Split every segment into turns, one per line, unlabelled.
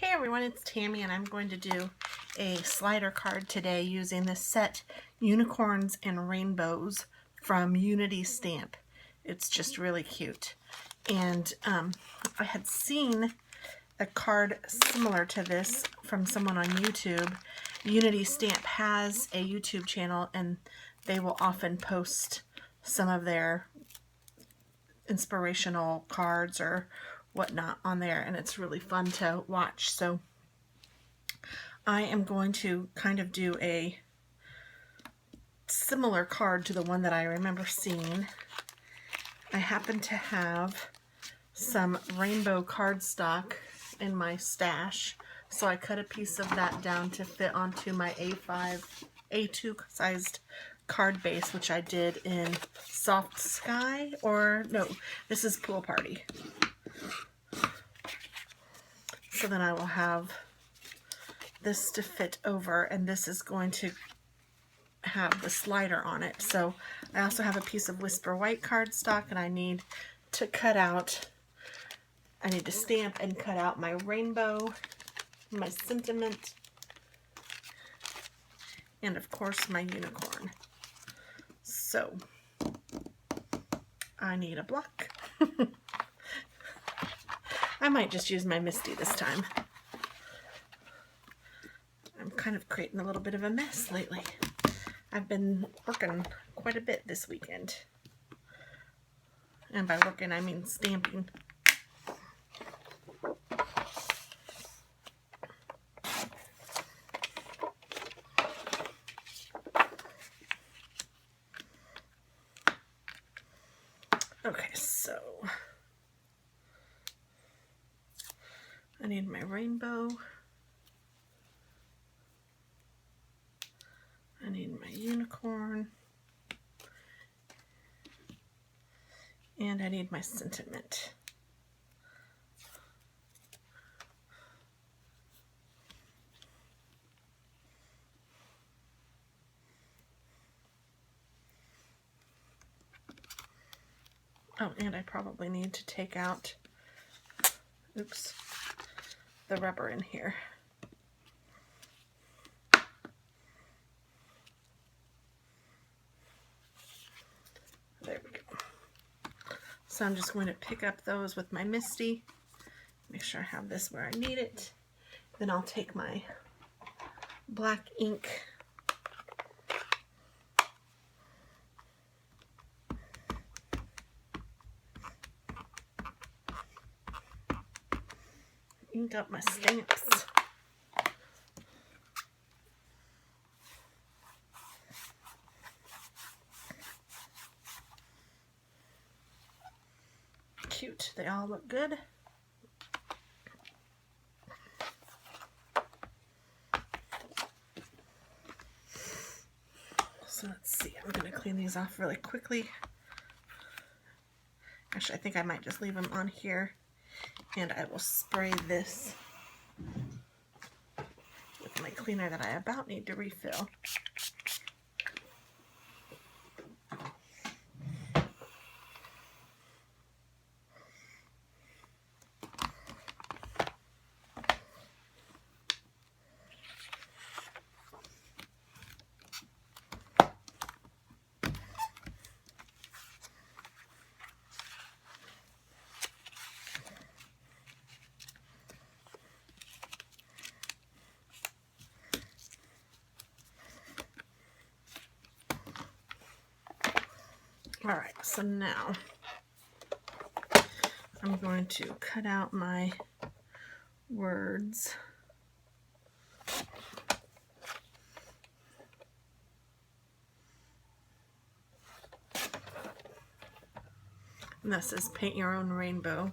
Hey everyone, it's Tammy and I'm going to do a slider card today using the set Unicorns and Rainbows from Unity Stamp. It's just really cute. And I had seen a card similar to this from someone on YouTube. Unity Stamp has a YouTube channel and they will often post some of their inspirational cards or whatnot on there, and it's really fun to watch. So I am going to kind of do a similar card to the one that I remember seeing. I happen to have some rainbow cardstock in my stash, so I cut a piece of that down to fit onto my A2 sized card base, which I did in Soft Sky, or no, this is Pool Party. So then I will have this to fit over, and this is going to have the slider on it. So I also have a piece of Whisper White cardstock, and I need to stamp and cut out my rainbow, my sentiment, and of course my unicorn. So I need a block. I might just use my Misty this time. I'm kind of creating a little bit of a mess lately. I've been working quite a bit this weekend. And by working, I mean stamping. Okay, so I need my rainbow. I need my unicorn. And I need my sentiment. Oh, and I probably need to take out, oops, the rubber in here. There we go. So I'm just going to pick up those with my Misty, make sure I have this where I need it. Then I'll take my black ink ink up my stamps. Cute, they all look good. So let's see, I'm going to clean these off really quickly. Actually, I think I might just leave them on here, and I will spray this with my cleaner that I about need to refill. Alright, so now I'm going to cut out my words. And this is Paint Your Own Rainbow.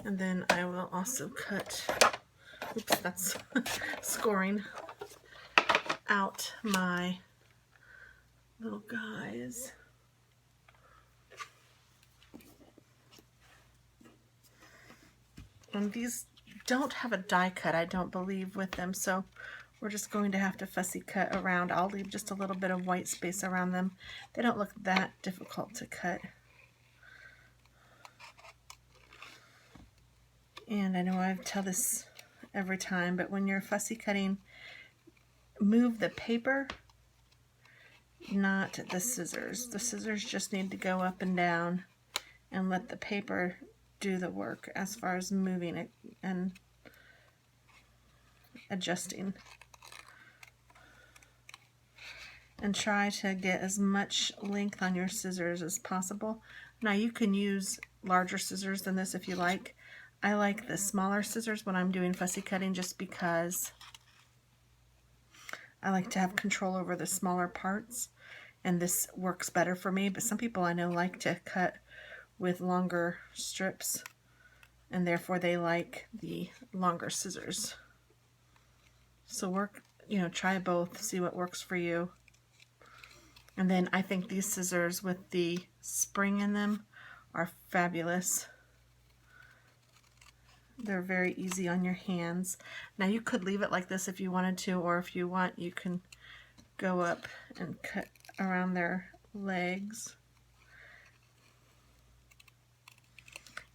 And then I will also cut, oops, that's scoring, out my little guys. And these don't have a die cut, I don't believe, with them, so we're just going to have to fussy cut around. I'll leave just a little bit of white space around them. They don't look that difficult to cut. And I know I tell this every time, but when you're fussy cutting, move the paper, not the scissors. The scissors just need to go up and down and let the paper do the work as far as moving it and adjusting. And try to get as much length on your scissors as possible. Now you can use larger scissors than this if you like. I like the smaller scissors when I'm doing fussy cutting just because I like to have control over the smaller parts, and this works better for me. But some people I know like to cut with longer strips, and therefore they like the longer scissors. So try both, see what works for you. And then I think these scissors with the spring in them are fabulous. They're very easy on your hands. Now you could leave it like this if you wanted to, or if you want, you can go up and cut around their legs.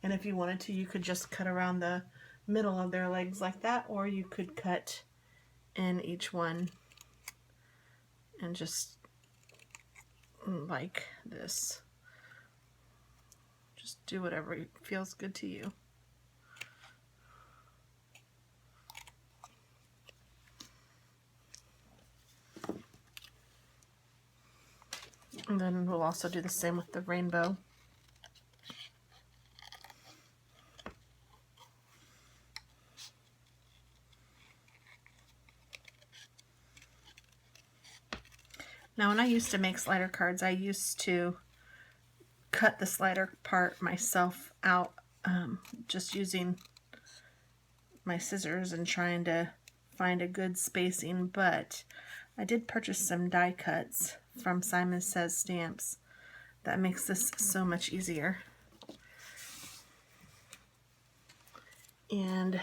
And if you wanted to, you could just cut around the middle of their legs like that, or you could cut in each one and just like this. Just do whatever feels good to you. And then we'll also do the same with the rainbow. Now when I used to make slider cards, I used to cut the slider part myself out, just using my scissors and trying to find a good spacing, but I did purchase some die cuts from Simon Says Stamps. That makes this so much easier. And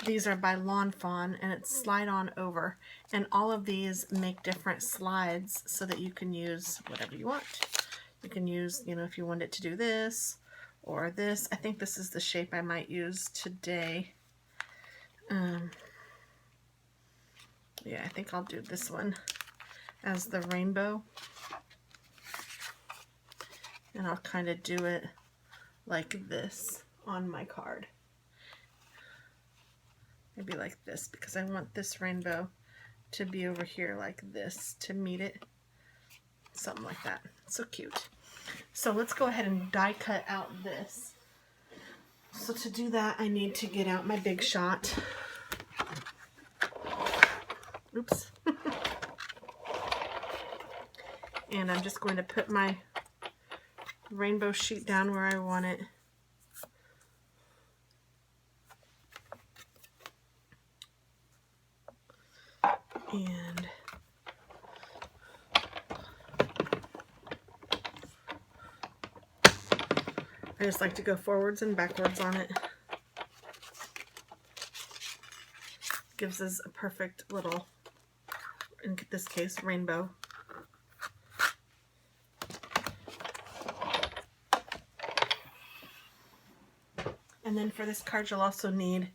these are by Lawn Fawn, and it's slide on over. And all of these make different slides so that you can use whatever you want. You can use, if you want it to do this or this. I think this is the shape I might use today. Yeah, I think I'll do this one as the rainbow. And I'll kind of do it like this on my card. Maybe like this, because I want this rainbow to be over here like this to meet it. Something like that. So cute. So let's go ahead and die cut out this. So to do that, I need to get out my Big Shot. Oops. And I'm just going to put my rainbow sheet down where I want it. And I just like to go forwards and backwards on it. Gives us a perfect little, in this case, rainbow. And then for this card, you'll also need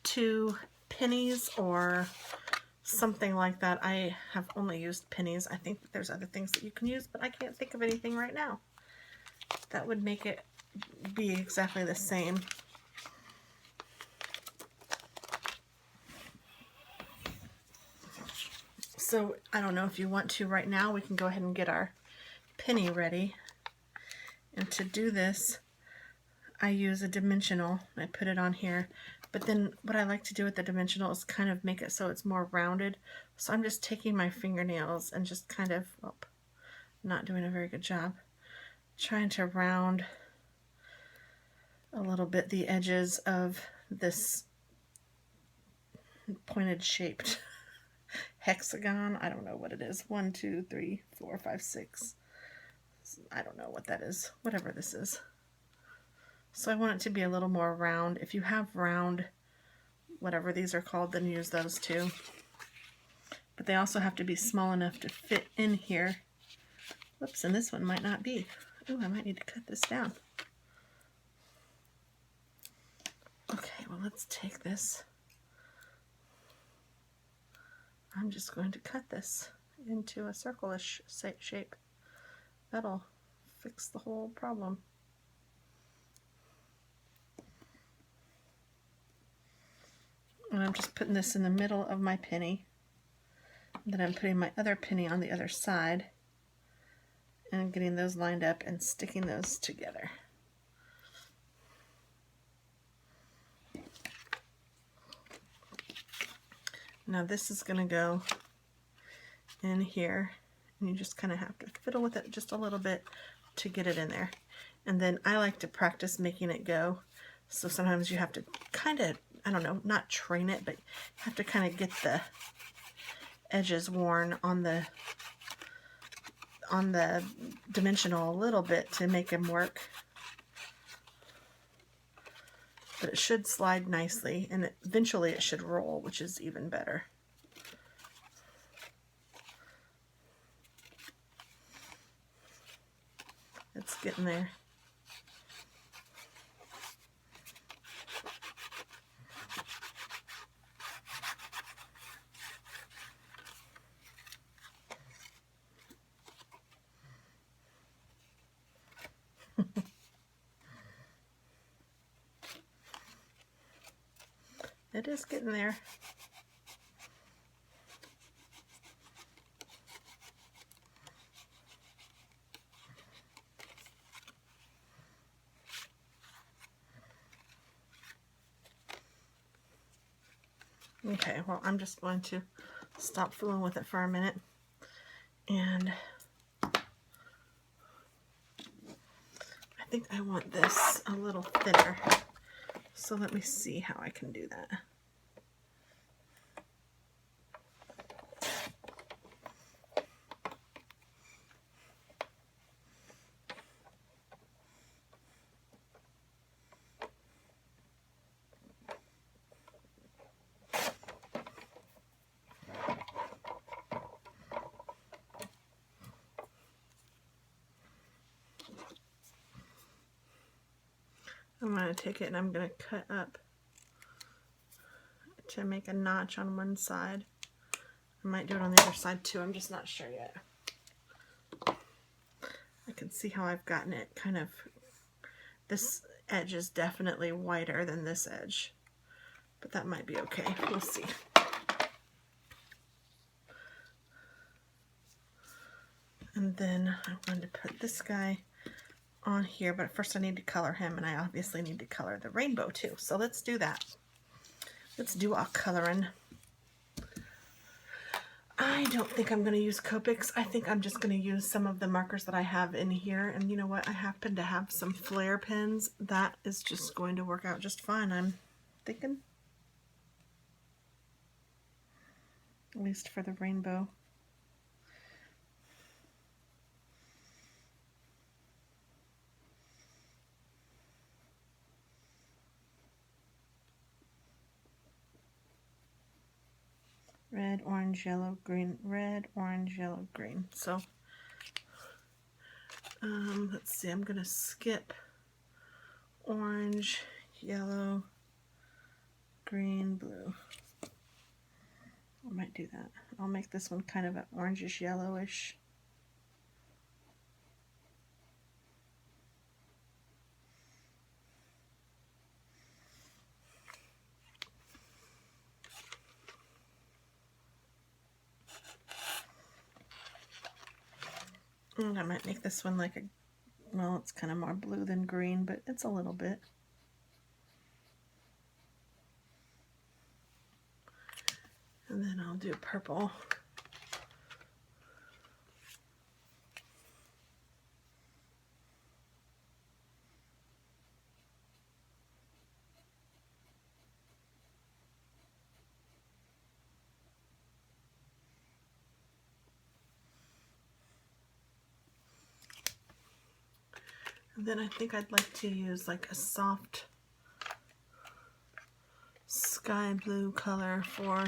2 pennies or something like that. I have only used pennies. I think there's other things that you can use, but I can't think of anything right now that would make it be exactly the same. So I don't know if you want to right now. We can go ahead and get our penny ready. And to do this, I use a dimensional. I put it on here. But then what I like to do with the dimensional is kind of make it so it's more rounded. So I'm just taking my fingernails and just kind of, well, not doing a very good job, trying to round a little bit the edges of this pointed shaped hexagon. I don't know what it is. 1, 2, 3, 4, 5, 6. I don't know what that is. Whatever this is. So I want it to be a little more round. If you have round, whatever these are called, then use those too. But they also have to be small enough to fit in here. Whoops, and this one might not be. Ooh, I might need to cut this down. well, let's take this. I'm just going to cut this into a circle-ish shape. That'll fix the whole problem. And I'm just putting this in the middle of my penny. Then I'm putting my other penny on the other side and getting those lined up and sticking those together. Now this is going to go in here, and you just kind of have to fiddle with it just a little bit to get it in there. And then I like to practice making it go, so sometimes you have to kind of, I don't know, not train it, but you have to kind of get the edges worn on the dimensional a little bit to make them work. But it should slide nicely, and eventually it should roll, which is even better. It's getting there. It is getting there. Okay, well, I'm just going to stop fooling with it for a minute, and I think I want this a little thinner, so let me see how I can do that. I'm going to take it and I'm going to cut up to make a notch on one side. I might do it on the other side too, I'm just not sure yet. I can see how I've gotten it kind of, this edge is definitely wider than this edge, but that might be okay, we'll see. And then I'm going to put this guy on here, but first I need to color him, and I obviously need to color the rainbow too, so let's do that. Let's do our coloring. I don't think I'm going to use Copics. I think I'm just going to use some of the markers that I have in here, and you know what, I happen to have some Flair pins. That is just going to work out just fine, I'm thinking, at least for the rainbow. Red, orange, yellow, green, red, orange, yellow, green. So, let's see, I'm going to skip orange, yellow, green, blue. I might do that. I'll make this one kind of an orangish, yellowish. And I might make this one like a, well, it's kind of more blue than green, but it's a little bit. And then I'll do purple. And then I think I'd like to use like a soft sky blue color for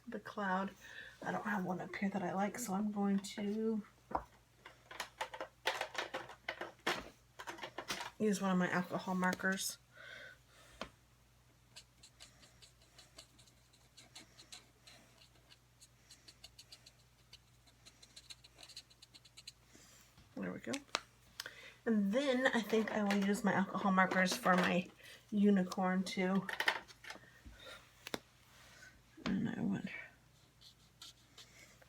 the cloud. I don't have one up here that I like, so I'm going to use one of my alcohol markers. There we go. And then I think I will use my alcohol markers for my unicorn too. And I want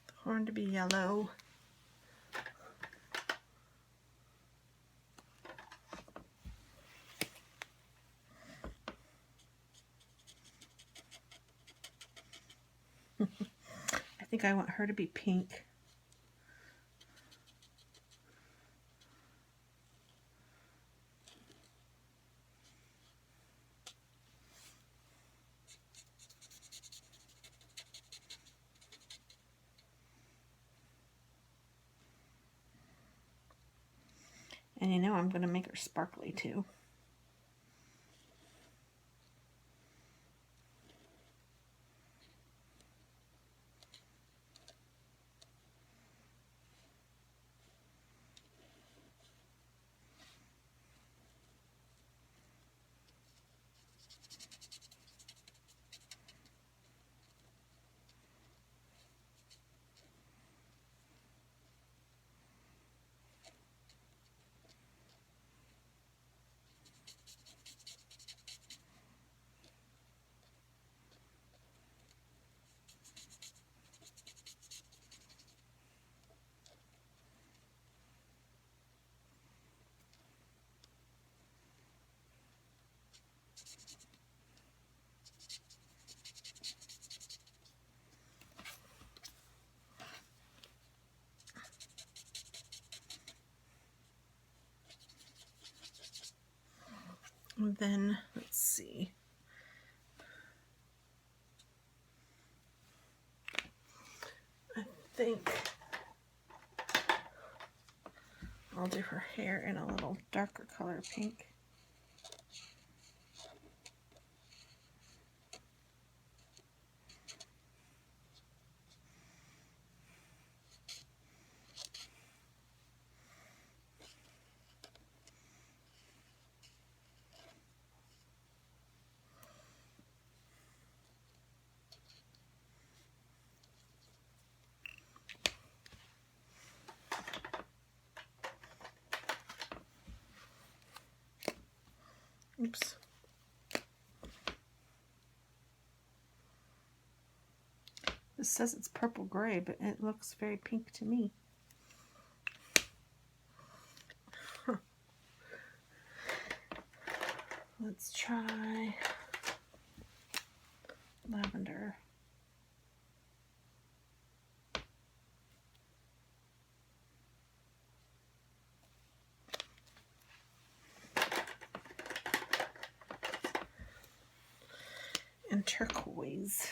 the horn to be yellow. I think I want her to be pink. And you know I'm going to make her sparkly too. And then, let's see. I think I'll do her hair in a little darker color pink. Oops. This says it's purple gray, but it looks very pink to me. Huh. Let's try lavender. And turquoise.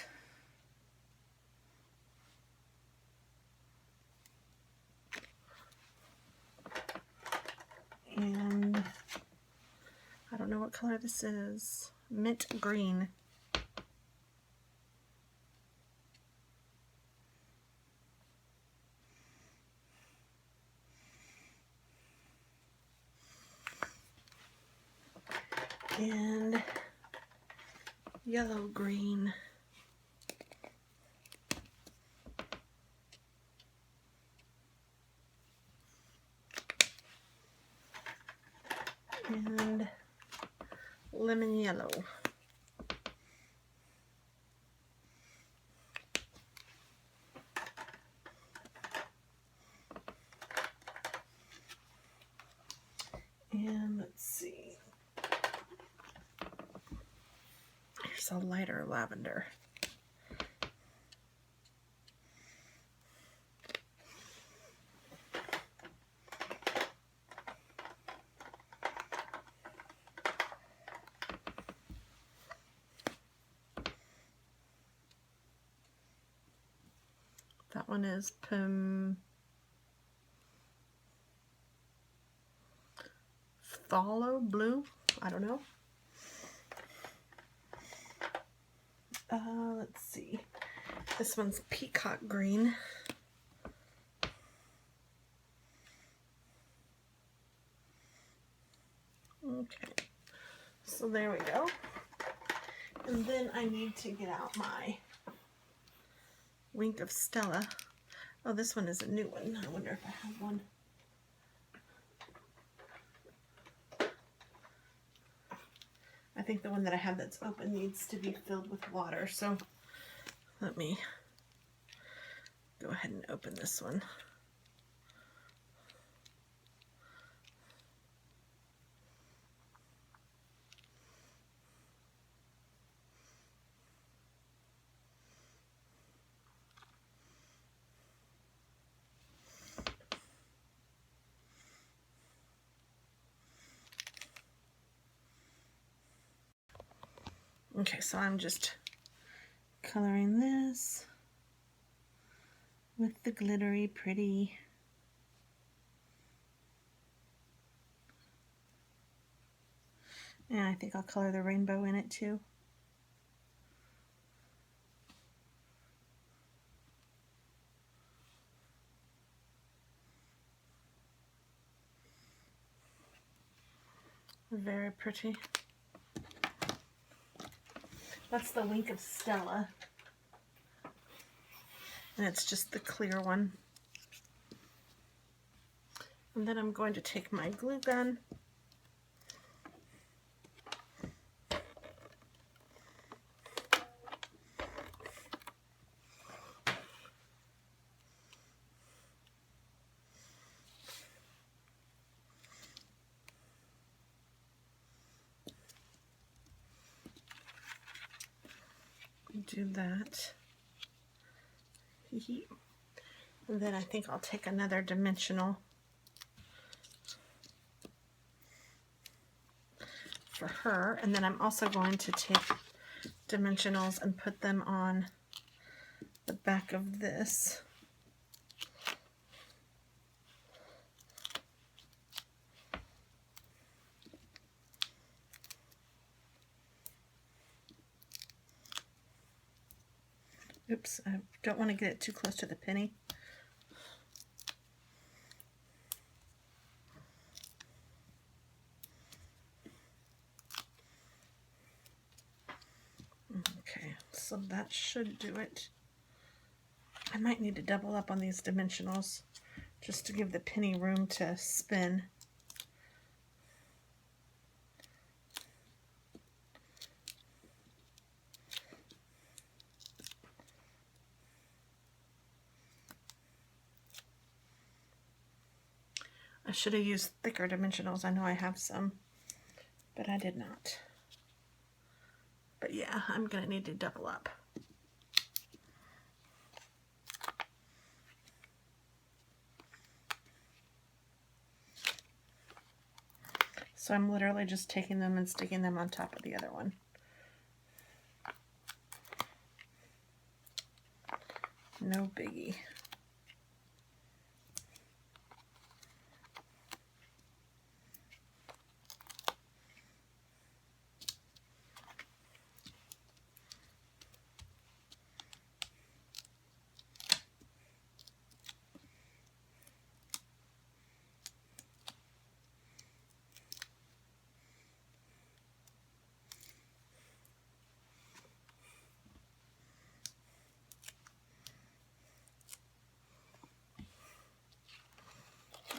And I don't know what color this is. Mint green. And yellow green. And lemon yellow. And let's see. Here's a lighter lavender. That one is phthalo blue. I don't know. Let's see. This one's peacock green. So there we go. And then I need to get out my Wink of Stella. Oh, this one is a new one. I wonder if I have one. I think the one that I have that's open needs to be filled with water, so let me go ahead and open this one. Okay, so I'm just coloring this with the glittery pretty. And I think I'll color the rainbow in it too. Very pretty. That's the Wink of Stella. And it's just the clear one. And then I'm going to take my glue gun do that. And then I think I'll take another dimensional for her, and then I'm also going to take dimensionals and put them on the back of this. Oops, I don't want to get it too close to the penny. Okay, so that should do it. I might need to double up on these dimensionals just to give the penny room to spin. I should have used thicker dimensionals. I know I have some, but I did not. But yeah, I'm going to need to double up. So I'm literally just taking them and sticking them on top of the other one. No biggie.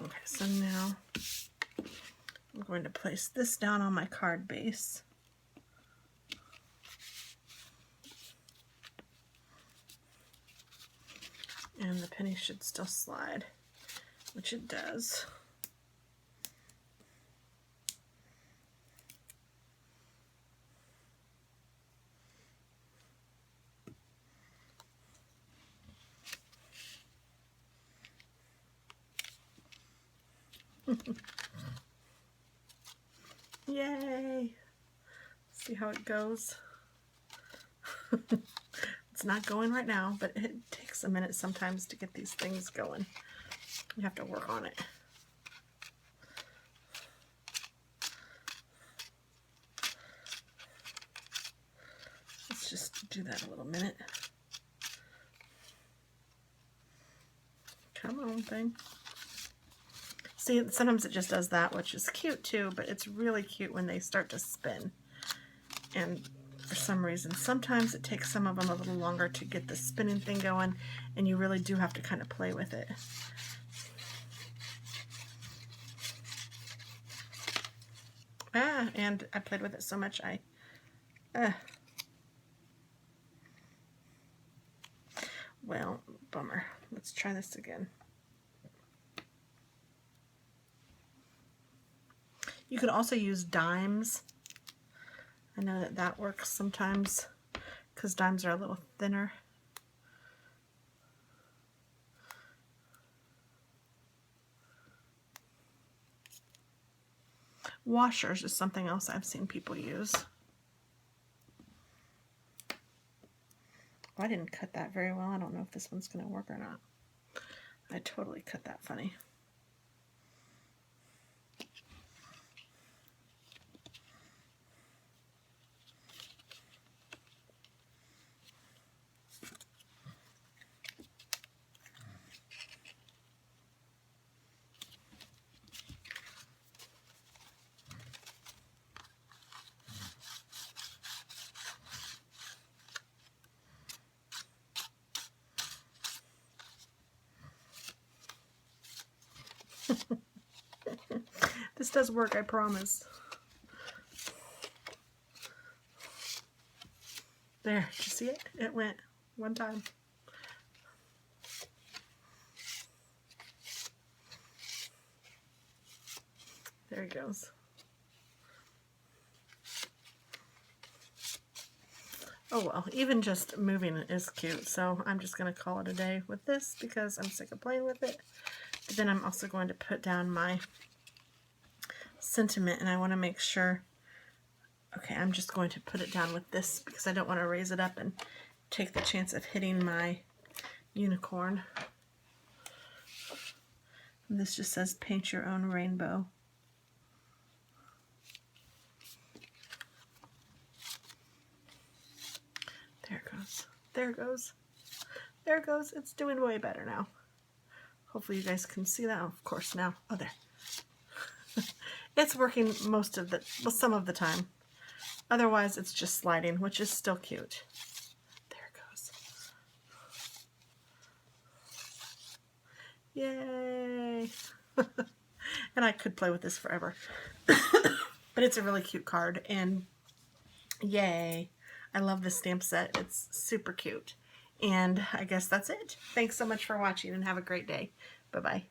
Okay, so now I'm going to place this down on my card base. And the penny should still slide, which it does. Yay! See how it goes. It's not going right now, but it takes a minute sometimes to get these things going. You have to work on it. Let's just do that a little minute. Come on, thing. See, sometimes it just does that, which is cute too, but it's really cute when they start to spin. And for some reason, sometimes it takes some of them a little longer to get the spinning thing going, and you really do have to kind of play with it. And I played with it so much well, bummer. Let's try this again. You could also use dimes. I know that that works sometimes because dimes are a little thinner. Washers is something else I've seen people use. Oh, I didn't cut that very well. I don't know if this one's going to work or not. I totally cut that funny. This does work, I promise. There, did you see it? It went one time. There it goes. Oh well, even just moving it is cute, so I'm just going to call it a day with this because I'm sick of playing with it. But then I'm also going to put down my sentiment, and I want to make sure, okay, I'm just going to put it down with this because I don't want to raise it up and take the chance of hitting my unicorn. And this just says paint your own rainbow. There it goes. There it goes. There it goes. It's doing way better now. Hopefully you guys can see that. Oh, of course now. Oh, there. It's working most of the, well, some of the time. Otherwise, it's just sliding, which is still cute. There it goes. Yay! And I could play with this forever. But it's a really cute card, and yay! I love this stamp set. It's super cute. And I guess that's it. Thanks so much for watching, and have a great day. Bye-bye.